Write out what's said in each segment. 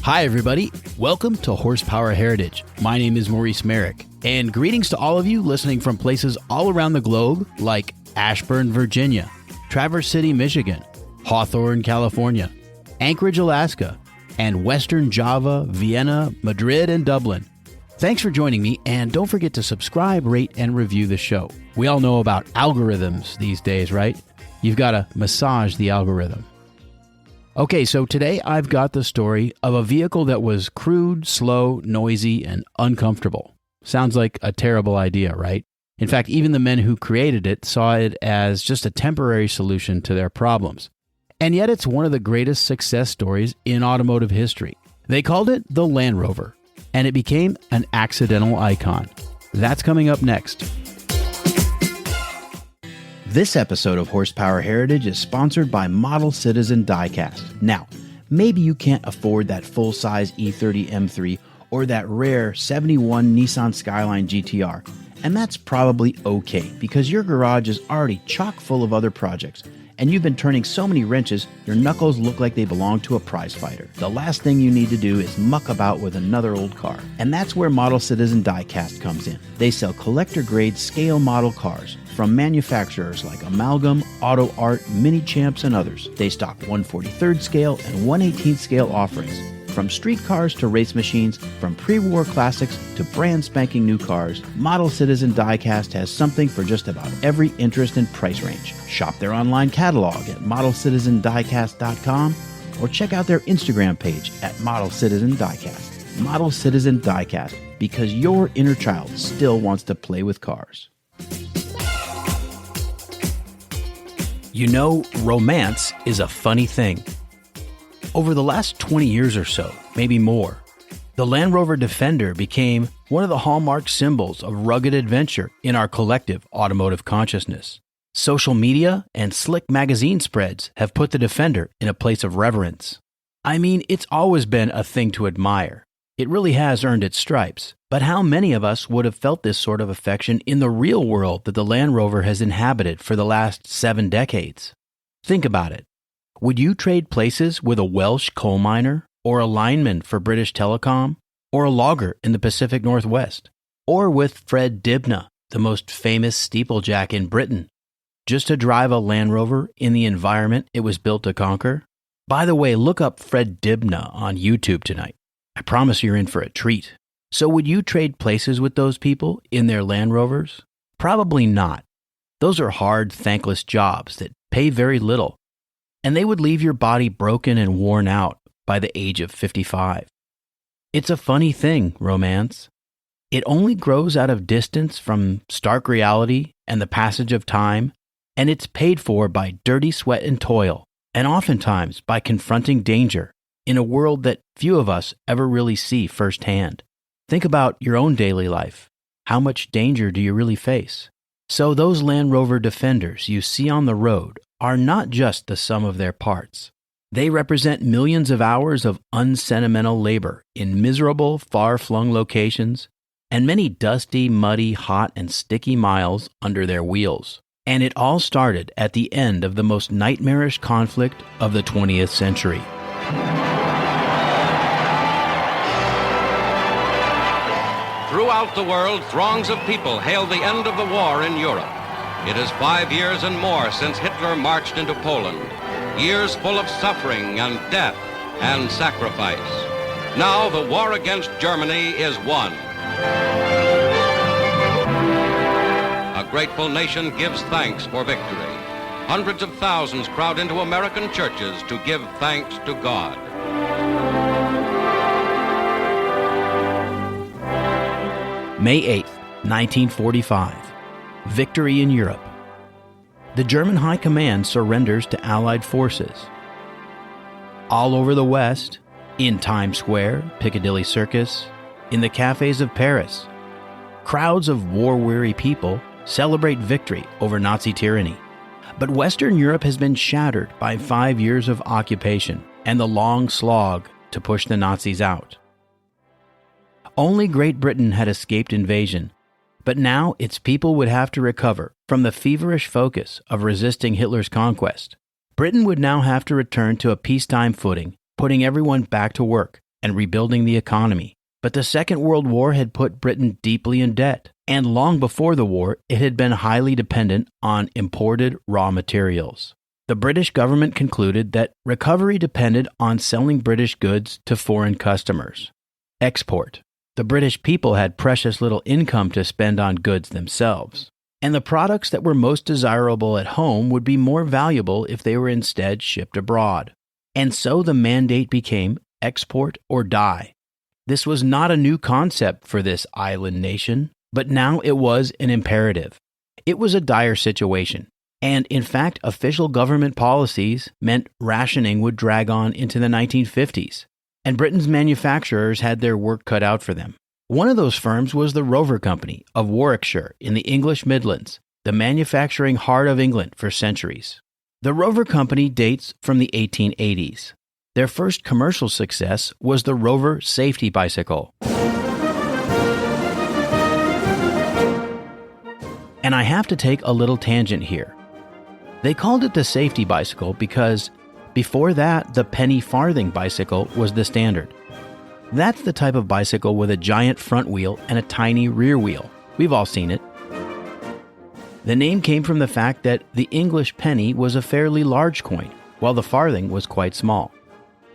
Hi, everybody. Welcome to Horsepower Heritage. My name is Maurice Merrick, and greetings to all of you listening from places all around the globe like Ashburn, Virginia, Traverse City, Michigan, Hawthorne, California, Anchorage, Alaska, and Western Java, Vienna, Madrid, and Dublin. Thanks for joining me, and don't forget to subscribe, rate, and review the show. We all know about algorithms these days, right? You've got to massage the algorithm. Okay, so today I've got the story of a vehicle that was crude, slow, noisy, and uncomfortable. Sounds like a terrible idea, right? In fact, even the men who created it saw it as just a temporary solution to their problems. And yet it's one of the greatest success stories in automotive history. They called it the Land Rover, and it became an accidental icon. That's coming up next. This episode of Horsepower Heritage is sponsored by Model Citizen Diecast. Now, maybe you can't afford that full-size E30 M3 or that rare 71 Nissan Skyline GTR, and that's probably okay because your garage is already chock full of other projects, and you've been turning so many wrenches, your knuckles look like they belong to a prize fighter. The last thing you need to do is muck about with another old car. And that's where Model Citizen Diecast comes in. They sell collector-grade scale model cars from manufacturers like Amalgam, Auto Art, Mini Champs, and others. They stock 1/43rd scale and 1/18th scale offerings. From street cars to race machines, from pre-war classics to brand spanking new cars, Model Citizen Diecast has something for just about every interest and price range. Shop their online catalog at modelcitizendiecast.com or check out their Instagram page at Model Citizen Diecast. Model Citizen Diecast, because your inner child still wants to play with cars. You know, romance is a funny thing. Over the last 20 years or so, maybe more, the Land Rover Defender became one of the hallmark symbols of rugged adventure in our collective automotive consciousness. Social media and slick magazine spreads have put the Defender in a place of reverence. I mean, it's always been a thing to admire. It really has earned its stripes. But how many of us would have felt this sort of affection in the real world that the Land Rover has inhabited for the last 7 decades? Think about it. Would you trade places with a Welsh coal miner, or a lineman for British Telecom, or a logger in the Pacific Northwest, or with Fred Dibnah, the most famous steeplejack in Britain, just to drive a Land Rover in the environment it was built to conquer? By the way, look up Fred Dibnah on YouTube tonight. I promise you're in for a treat. So would you trade places with those people in their Land Rovers? Probably not. Those are hard, thankless jobs that pay very little, and they would leave your body broken and worn out by the age of 55. It's a funny thing, romance. It only grows out of distance from stark reality and the passage of time, and it's paid for by dirty sweat and toil, and oftentimes by confronting danger in a world that few of us ever really see firsthand. Think about your own daily life. How much danger do you really face? So those Land Rover Defenders you see on the road are not just the sum of their parts. They represent millions of hours of unsentimental labor in miserable, far-flung locations and many dusty, muddy, hot, and sticky miles under their wheels. And it all started at the end of the most nightmarish conflict of the 20th century. Throughout the world, throngs of people hail the end of the war in Europe. It is 5 years and more since Hitler marched into Poland. Years full of suffering and death and sacrifice. Now the war against Germany is won. A grateful nation gives thanks for victory. Hundreds of thousands crowd into American churches to give thanks to God. May 8th, 1945. Victory in Europe. The German High Command surrenders to Allied forces. All over the West, in Times Square, Piccadilly Circus, in the cafes of Paris, crowds of war-weary people celebrate victory over Nazi tyranny. But Western Europe has been shattered by 5 years of occupation and the long slog to push the Nazis out. Only Great Britain had escaped invasion, but now its people would have to recover from the feverish focus of resisting Hitler's conquest. Britain would now have to return to a peacetime footing, putting everyone back to work, and rebuilding the economy. But the Second World War had put Britain deeply in debt, and long before the war, it had been highly dependent on imported raw materials. The British government concluded that recovery depended on selling British goods to foreign customers. Export. The British people had precious little income to spend on goods themselves, and the products that were most desirable at home would be more valuable if they were instead shipped abroad. And so the mandate became export or die. This was not a new concept for this island nation, but now it was an imperative. It was a dire situation, and in fact, official government policies meant rationing would drag on into the 1950s, and Britain's manufacturers had their work cut out for them. One of those firms was the Rover Company of Warwickshire in the English Midlands, the manufacturing heart of England for centuries. The Rover Company dates from the 1880s. Their first commercial success was the Rover safety bicycle. And I have to take a little tangent here. They called it the safety bicycle because before that, the penny farthing bicycle was the standard. That's the type of bicycle with a giant front wheel and a tiny rear wheel. We've all seen it. The name came from the fact that the English penny was a fairly large coin, while the farthing was quite small.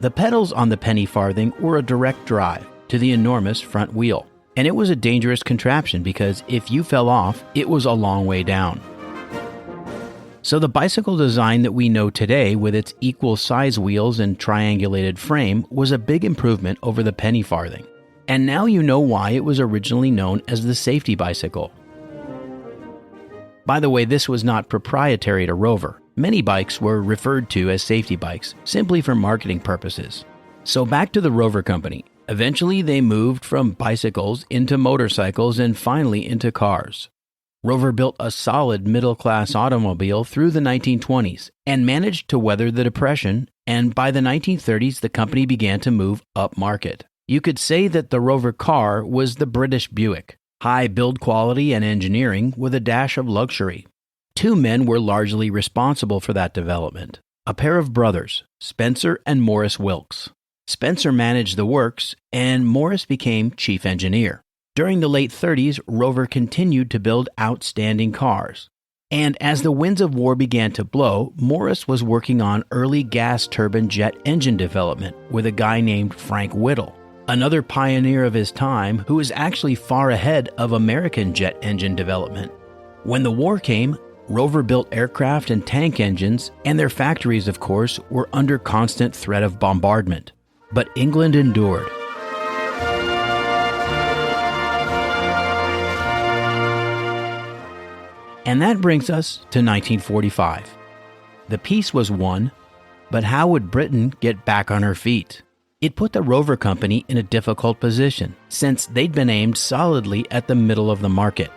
The pedals on the penny farthing were a direct drive to the enormous front wheel, and it was a dangerous contraption because if you fell off, it was a long way down. So the bicycle design that we know today with its equal size wheels and triangulated frame was a big improvement over the penny farthing. And now you know why it was originally known as the safety bicycle. By the way, this was not proprietary to Rover. Many bikes were referred to as safety bikes, simply for marketing purposes. So back to the Rover Company. Eventually they moved from bicycles into motorcycles and finally into cars. Rover built a solid middle-class automobile through the 1920s and managed to weather the Depression, and by the 1930s the company began to move upmarket. You could say that the Rover car was the British Buick, high build quality and engineering with a dash of luxury. Two men were largely responsible for that development, a pair of brothers, Spencer and Morris Wilks. Spencer managed the works, and Morris became chief engineer. During the late 30s, Rover continued to build outstanding cars. And as the winds of war began to blow, Morris was working on early gas turbine jet engine development with a guy named Frank Whittle, another pioneer of his time who was actually far ahead of American jet engine development. When the war came, Rover built aircraft and tank engines, and their factories, of course, were under constant threat of bombardment. But England endured. And that brings us to 1945. The peace was won, but how would Britain get back on her feet? It put the Rover Company in a difficult position, since they'd been aimed solidly at the middle of the market.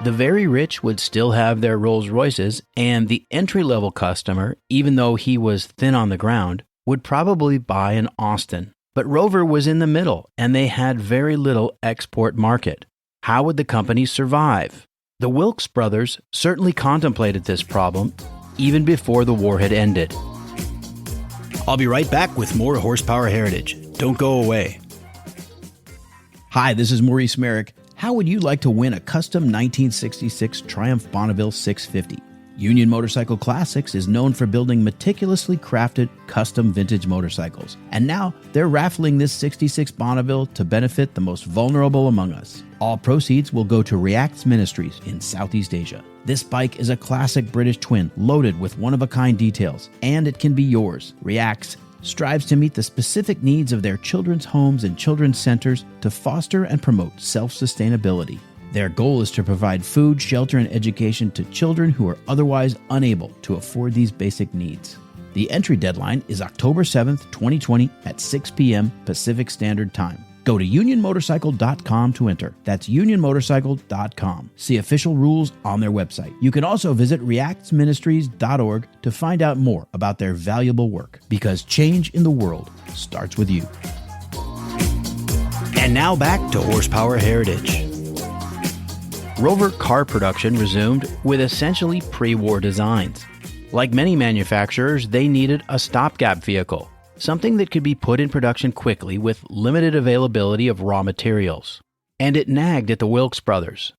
The very rich would still have their Rolls-Royces, and the entry-level customer, even though he was thin on the ground, would probably buy an Austin. But Rover was in the middle, and they had very little export market. How would the company survive? The Wilks brothers certainly contemplated this problem even before the war had ended. I'll be right back with more Horsepower Heritage. Don't go away. Hi, this is Maurice Merrick. How would you like to win a custom 1966 Triumph Bonneville 650? Union Motorcycle Classics is known for building meticulously crafted custom vintage motorcycles. And now they're raffling this 66 Bonneville to benefit the most vulnerable among us. All proceeds will go to Reacts Ministries in Southeast Asia. This bike is a classic British twin loaded with one-of-a-kind details, and it can be yours. Reacts strives to meet the specific needs of their children's homes and children's centers to foster and promote self-sustainability. Their goal is to provide food, shelter, and education to children who are otherwise unable to afford these basic needs. The entry deadline is October 7th, 2020 at 6 p.m. Pacific Standard Time. Go to unionmotorcycle.com to enter. That's unionmotorcycle.com. See official rules on their website. You can also visit reactsministries.org to find out more about their valuable work, because change in the world starts with you. And now back to Horsepower Heritage. Rover car production resumed with essentially pre-war designs. Like many manufacturers, they needed a stopgap vehicle, something that could be put in production quickly with limited availability of raw materials. And it nagged at the Wilks brothers.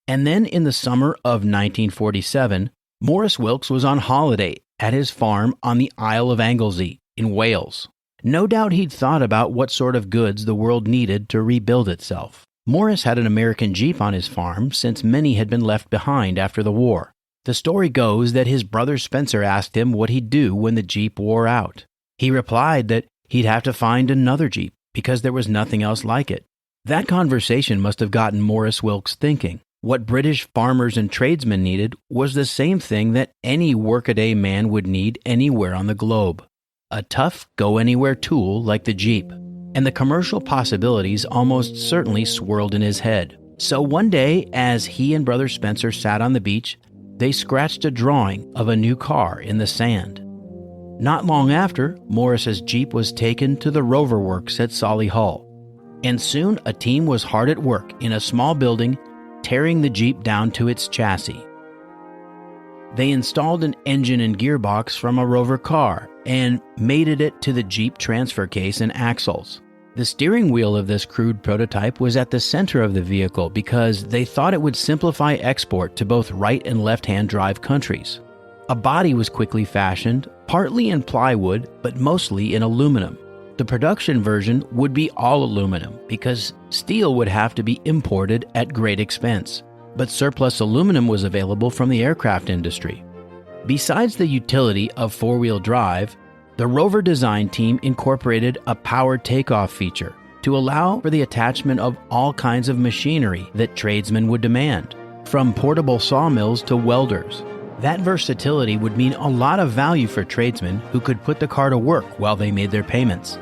And then in the summer of 1947, Maurice Wilks was on holiday at his farm on the Isle of Anglesey in Wales. No doubt he'd thought about what sort of goods the world needed to rebuild itself. Maurice had an American Jeep on his farm since many had been left behind after the war. The story goes that his brother Spencer asked him what he'd do when the Jeep wore out. He replied that he'd have to find another Jeep because there was nothing else like it. That conversation must have gotten Maurice Wilks thinking. What British farmers and tradesmen needed was the same thing that any workaday man would need anywhere on the globe. A tough, go-anywhere tool like the Jeep. And the commercial possibilities almost certainly swirled in his head. So one day, as he and Brother Spencer sat on the beach, they scratched a drawing of a new car in the sand. Not long after, Maurice's Jeep was taken to the Rover Works at Solihull. And soon a team was hard at work in a small building, tearing the Jeep down to its chassis. They installed an engine and gearbox from a Rover car and mated it to the Jeep transfer case and axles. The steering wheel of this crude prototype was at the center of the vehicle because they thought it would simplify export to both right and left-hand drive countries. A body was quickly fashioned, partly in plywood, but mostly in aluminum. The production version would be all aluminum because steel would have to be imported at great expense. But surplus aluminum was available from the aircraft industry. Besides the utility of four-wheel drive, the Rover design team incorporated a powered takeoff feature to allow for the attachment of all kinds of machinery that tradesmen would demand, from portable sawmills to welders. That versatility would mean a lot of value for tradesmen who could put the car to work while they made their payments.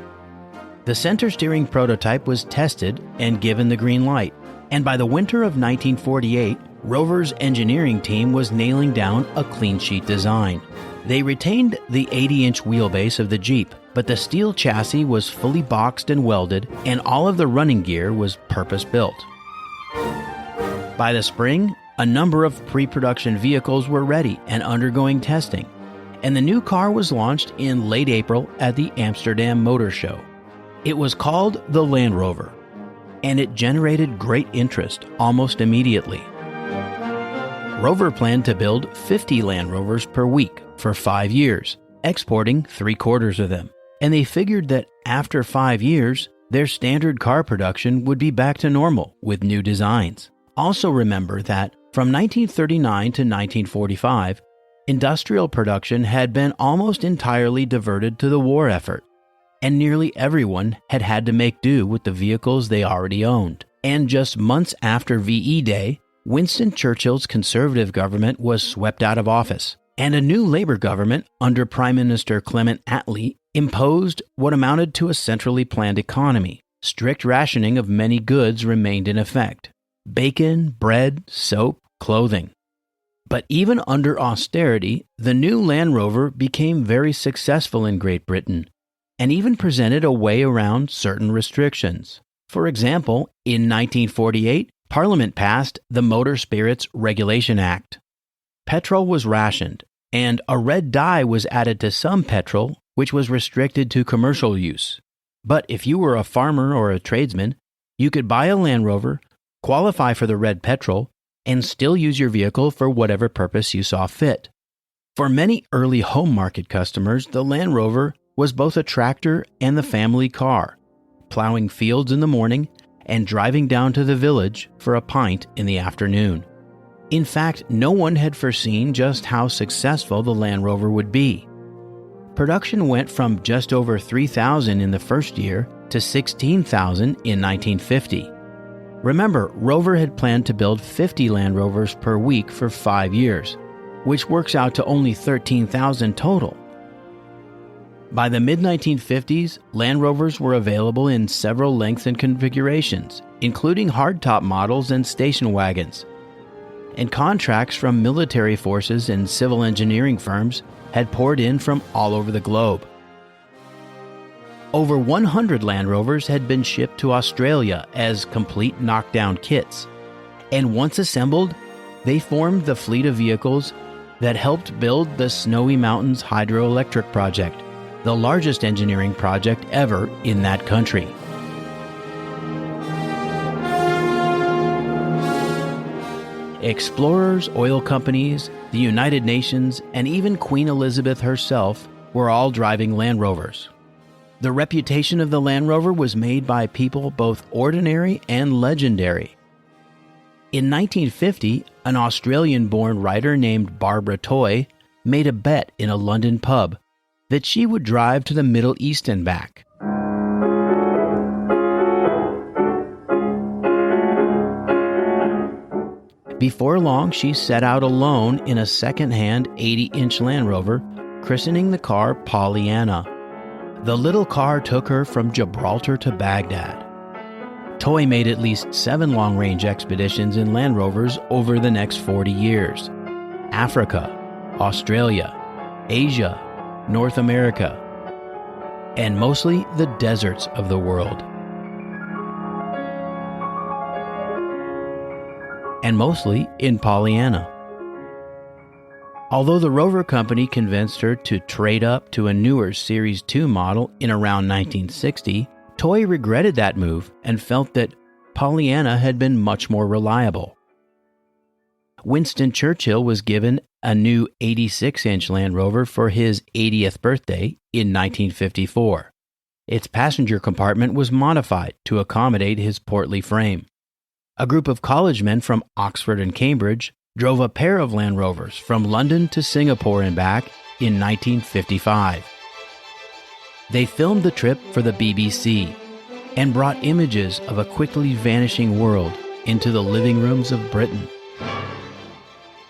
The center steering prototype was tested and given the green light, and by the winter of 1948, Rover's engineering team was nailing down a clean sheet design. They retained the 80-inch wheelbase of the Jeep, but the steel chassis was fully boxed and welded, and all of the running gear was purpose-built. By the spring, a number of pre-production vehicles were ready and undergoing testing, and the new car was launched in late April at the Amsterdam Motor Show. It was called the Land Rover, and it generated great interest almost immediately. Rover planned to build 50 Land Rovers per week for 5 years, exporting 3/4 of them. And they figured that after 5 years, their standard car production would be back to normal with new designs. Also remember that from 1939 to 1945, industrial production had been almost entirely diverted to the war effort, and nearly everyone had had to make do with the vehicles they already owned. And just months after VE Day, Winston Churchill's conservative government was swept out of office, and a new Labour government under Prime Minister Clement Attlee imposed what amounted to a centrally planned economy. Strict rationing of many goods remained in effect: bacon, bread, soap, clothing. But even under austerity, the new Land Rover became very successful in Great Britain, and even presented a way around certain restrictions. For example, in 1948, Parliament passed the Motor Spirits Regulation Act. Petrol was rationed, and a red dye was added to some petrol, which was restricted to commercial use. But if you were a farmer or a tradesman, you could buy a Land Rover, qualify for the red petrol, and still use your vehicle for whatever purpose you saw fit. For many early home market customers, the Land Rover was both a tractor and the family car, plowing fields in the morning and driving down to the village for a pint in the afternoon. In fact, no one had foreseen just how successful the Land Rover would be. Production went from just over 3,000 in the first year to 16,000 in 1950. Remember, Rover had planned to build 50 Land Rovers per week for 5 years, which works out to only 13,000 total. By the mid-1950s, Land Rovers were available in several lengths and configurations, including hardtop models and station wagons. And contracts from military forces and civil engineering firms had poured in from all over the globe. Over 100 Land Rovers had been shipped to Australia as complete knockdown kits, and once assembled, they formed the fleet of vehicles that helped build the Snowy Mountains hydroelectric project, the largest engineering project ever in that country. Explorers, oil companies, the United Nations, and even Queen Elizabeth herself were all driving Land Rovers. The reputation of the Land Rover was made by people both ordinary and legendary. In 1950, an Australian-born writer named Barbara Toy made a bet in a London pub that she would drive to the Middle East and back. Before long, she set out alone in a second-hand 80-inch Land Rover, christening the car Pollyanna. The little car took her from Gibraltar to Baghdad. Toy made at least 7 long-range expeditions in Land Rovers over the next 40 years. Africa, Australia, Asia, North America, and mostly the deserts of the world. And mostly in Pollyanna. Although the Rover Company convinced her to trade up to a newer Series 2 model in around 1960, Toy regretted that move and felt that Pollyanna had been much more reliable. Winston Churchill was given a new 86-inch Land Rover for his 80th birthday in 1954. Its passenger compartment was modified to accommodate his portly frame. A group of college men from Oxford and Cambridge drove a pair of Land Rovers from London to Singapore and back in 1955. They filmed the trip for the BBC and brought images of a quickly vanishing world into the living rooms of Britain.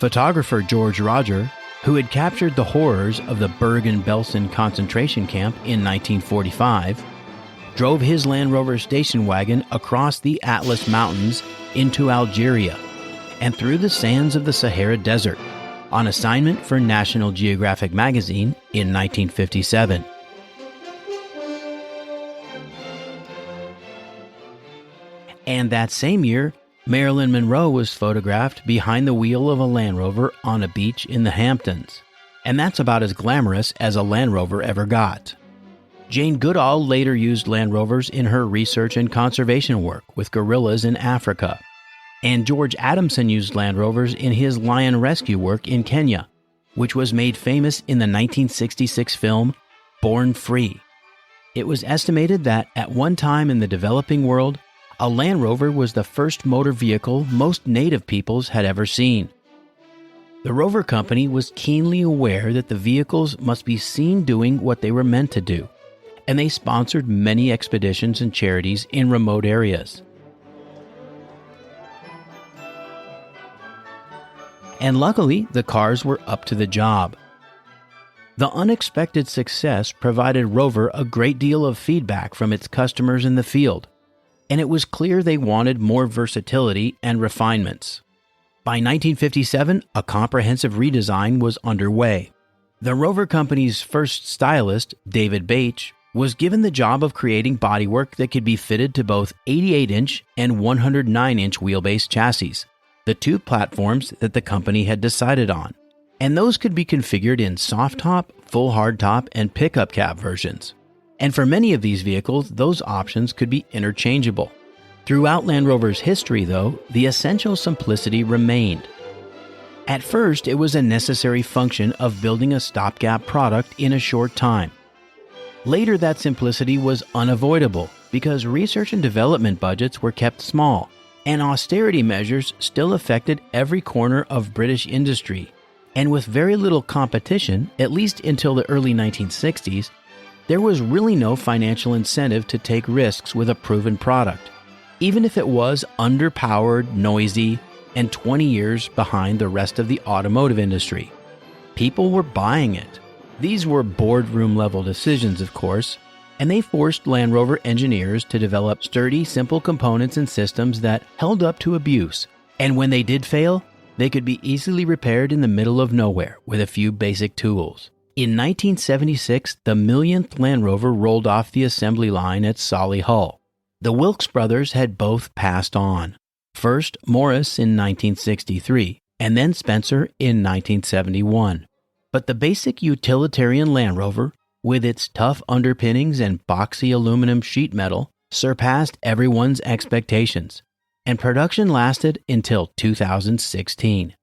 Photographer George Roger, who had captured the horrors of the Bergen-Belsen concentration camp in 1945, drove his Land Rover station wagon across the Atlas Mountains into Algeria and through the sands of the Sahara Desert on assignment for National Geographic magazine in 1957. And that same year, Marilyn Monroe was photographed behind the wheel of a Land Rover on a beach in the Hamptons. And that's about as glamorous as a Land Rover ever got. Jane Goodall later used Land Rovers in her research and conservation work with gorillas in Africa. And George Adamson used Land Rovers in his lion rescue work in Kenya, which was made famous in the 1966 film Born Free. It was estimated that at one time in the developing world, a Land Rover was the first motor vehicle most native peoples had ever seen. The Rover Company was keenly aware that the vehicles must be seen doing what they were meant to do, and they sponsored many expeditions and charities in remote areas. And luckily, the cars were up to the job. The unexpected success provided Rover a great deal of feedback from its customers in the field, and it was clear they wanted more versatility and refinements. By 1957, a comprehensive redesign was underway. The Rover Company's first stylist, David Bache, was given the job of creating bodywork that could be fitted to both 88-inch and 109-inch wheelbase chassis, the two platforms that the company had decided on. And those could be configured in soft top, full hardtop, and pickup cab versions. And for many of these vehicles, those options could be interchangeable. Throughout Land Rover's history, though, the essential simplicity remained. At first, it was a necessary function of building a stopgap product in a short time. Later, that simplicity was unavoidable because research and development budgets were kept small, and austerity measures still affected every corner of British industry. And with very little competition, at least until the early 1960s, there was really no financial incentive to take risks with a proven product, even if it was underpowered, noisy, and 20 years behind the rest of the automotive industry. People were buying it. These were boardroom-level decisions, of course, and they forced Land Rover engineers to develop sturdy, simple components and systems that held up to abuse. And when they did fail, they could be easily repaired in the middle of nowhere with a few basic tools. In 1976, the millionth Land Rover rolled off the assembly line at Solihull. The Wilkes brothers had both passed on. First, Morris in 1963, and then Spencer in 1971. But the basic utilitarian Land Rover with its tough underpinnings and boxy aluminum sheet metal, surpassed everyone's expectations, and production lasted until 2016.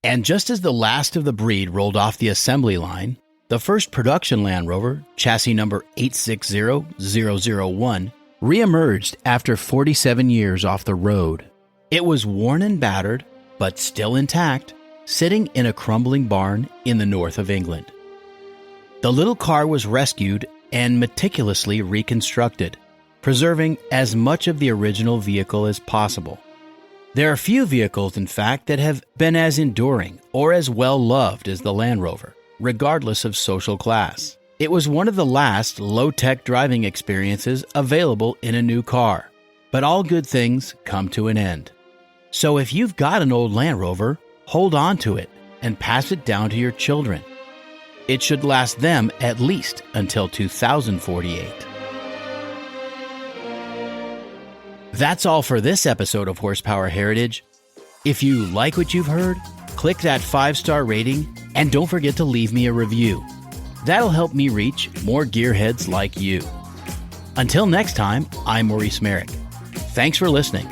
And just as the last of the breed rolled off the assembly line, the first production Land Rover, chassis number 860001, reemerged after 47 years off the road. It was worn and battered, but still intact, sitting in a crumbling barn in the north of England. The little car was rescued and meticulously reconstructed, preserving as much of the original vehicle as possible. There are few vehicles, in fact, that have been as enduring or as well loved as the Land Rover, regardless of social class. It was one of the last low-tech driving experiences available in a new car. But all good things come to an end. So if you've got an old Land Rover, hold on to it and pass it down to your children. It should last them at least until 2048. That's all for this episode of Horsepower Heritage. If you like what you've heard, click that 5-star rating and don't forget to leave me a review. That'll help me reach more gearheads like you. Until next time, I'm Maurice Merrick. Thanks for listening.